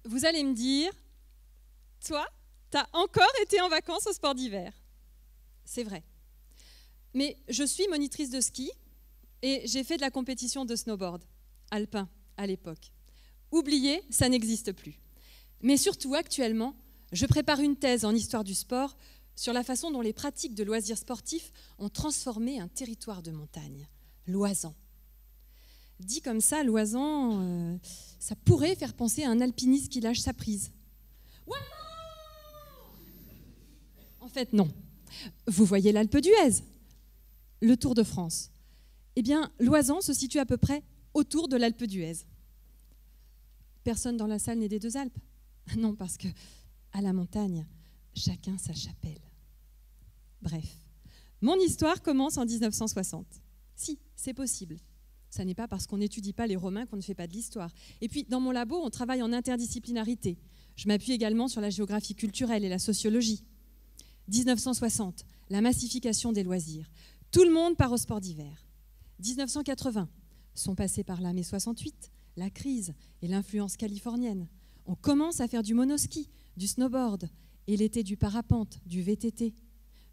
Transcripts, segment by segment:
vous allez me dire, toi, tu as encore été en vacances au sport d'hiver. C'est vrai. Mais je suis monitrice de ski et j'ai fait de la compétition de snowboard alpin à l'époque. Oubliez, ça n'existe plus. Mais surtout, actuellement, je prépare une thèse en histoire du sport sur la façon dont les pratiques de loisirs sportifs ont transformé un territoire de montagne, l'Oisans. Dit comme ça, l'Oisans, ça pourrait faire penser à un alpiniste qui lâche sa prise. Ouais, en fait, non. Vous voyez l'Alpe d'Huez, le Tour de France. Eh bien, l'Oisans se situe à peu près autour de l'Alpe d'Huez. Personne dans la salle n'est des deux Alpes. Non, parce que à la montagne, chacun sa chapelle. Bref, mon histoire commence en 1960. Si, c'est possible. Ça n'est pas parce qu'on n'étudie pas les Romains qu'on ne fait pas de l'histoire. Et puis, dans mon labo, on travaille en interdisciplinarité. Je m'appuie également sur la géographie culturelle et la sociologie. 1960, la massification des loisirs. Tout le monde part au sport d'hiver. 1980, sont passés par là mai 68, la crise et l'influence californienne. On commence à faire du monoski, du snowboard et l'été du parapente, du VTT.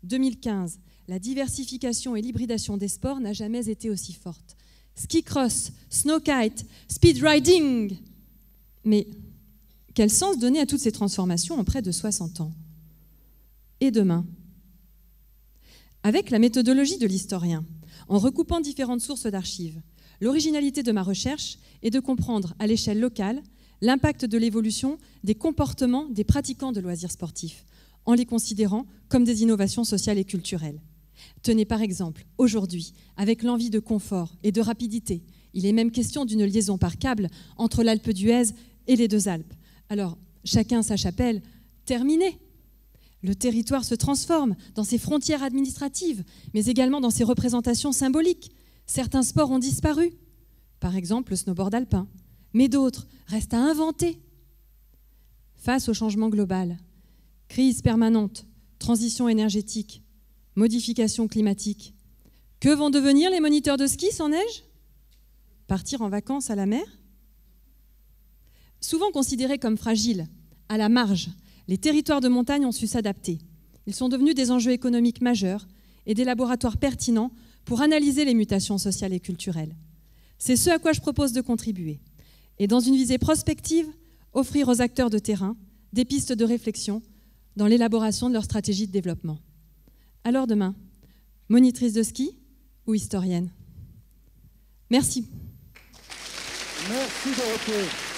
2015, la diversification et l'hybridation des sports n'a jamais été aussi forte. Ski cross, snow kite, speed riding. Mais quel sens donner à toutes ces transformations en près de 60 ans? Et demain? Avec la méthodologie de l'historien, en recoupant différentes sources d'archives, l'originalité de ma recherche est de comprendre à l'échelle locale l'impact de l'évolution des comportements des pratiquants de loisirs sportifs, en les considérant comme des innovations sociales et culturelles. Tenez par exemple, aujourd'hui, avec l'envie de confort et de rapidité, il est même question d'une liaison par câble entre l'Alpe d'Huez et les deux Alpes. Alors, chacun sa chapelle, terminé. Le territoire se transforme dans ses frontières administratives, mais également dans ses représentations symboliques. Certains sports ont disparu, par exemple le snowboard alpin, mais d'autres restent à inventer. Face au changement global, crise permanente, transition énergétique, modification climatique, que vont devenir les moniteurs de ski sans neige? Partir en vacances à la mer? Souvent considérés comme fragiles, à la marge, les territoires de montagne ont su s'adapter. Ils sont devenus des enjeux économiques majeurs et des laboratoires pertinents pour analyser les mutations sociales et culturelles. C'est ce à quoi je propose de contribuer. Et dans une visée prospective, offrir aux acteurs de terrain des pistes de réflexion dans l'élaboration de leur stratégie de développement. Alors demain, monitrice de ski ou historienne? Merci. Merci Dorothée.